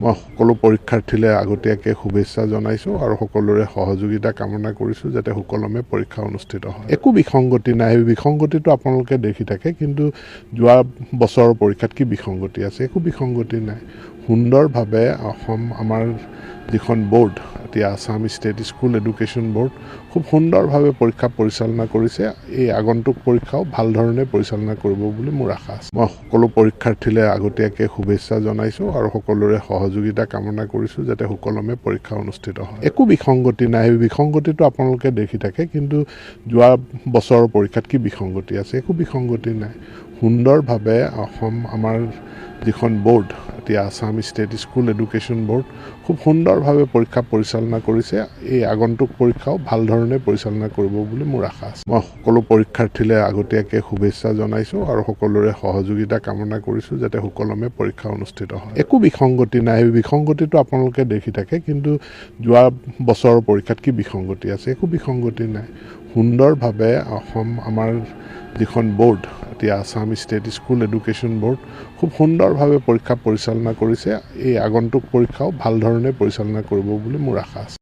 মই সকলো পৰীক্ষাৰ্থীলৈ আগতীয়াকৈ শুভেচ্ছা জনাইছোঁ আৰু সকলোৰে সহযোগিতা কামনা কৰিছোঁ যাতে সুকলমে পৰীক্ষা অনুষ্ঠিত হয়। একো বিসংগতি নাই, বিসংগতিটো আপোনালোকে দেখি থাকে, কিন্তু যোৱা বছৰৰ পৰীক্ষাত কি বিসংগতি আছে? একো বিসংগতি নাই। সুন্দৰভাৱে অসম আমাৰ যিখন বোৰ্ড, এতিয়া Assam state school education board, খুব সুন্দৰভাৱে পৰীক্ষা পৰিচালনা কৰিছে। এই আগন্তুক পৰীক্ষাও ভাল ধৰণে পৰিচালনা কৰিব বুলি মোৰ আশা আছে। মই সকলো পৰীক্ষাৰ্থীলৈ আগতীয়াকৈ শুভেচ্ছা জনাইছোঁ আৰু সকলোৰে সহযোগিতা কামনা কৰিছোঁ যাতে সুকলমে পৰীক্ষা অনুষ্ঠিত হয়। একো বিসংগতি নাই, বিসংগতিটো আপোনালোকে দেখি থাকে, কিন্তু যোৱা বছৰৰ পৰীক্ষাত কি বিসংগতি আছে? একো বিসংগতি নাই। সুন্দৰভাৱে অসম আমাৰ যিখন বোৰ্ড, এতিয়া Assam state school education board, খুব সুন্দৰভাৱে পৰীক্ষা পৰিচালনা কৰিছে। এই আগন্তুক পৰীক্ষাও ভাল ধৰণে পৰিচালনা কৰিব বুলি মোৰ আশা আছে। মই সকলো পৰীক্ষাৰ্থীলৈ আগতীয়াকৈ শুভেচ্ছা জনাইছোঁ আৰু সকলোৰে সহযোগিতা কামনা কৰিছোঁ যাতে সুকলমে পৰীক্ষা অনুষ্ঠিত হয়। একো বিসংগতি নাই, বিসংগতিটো আপোনালোকে দেখি থাকে, কিন্তু যোৱা বছৰৰ পৰীক্ষাত কি বিসংগতি আছে? একো বিসংগতি নাই। সুন্দৰভাৱে অসম আমাৰ যিখন বোৰ্ড, এতিয়া Assam state school education board, খুব সুন্দৰভাৱে পৰীক্ষা পৰিচালনা কৰিছে। এই আগন্তুক পৰীক্ষাও ভাল ধৰণে পৰিচালনা কৰিব বুলি মোৰ আশা আছে।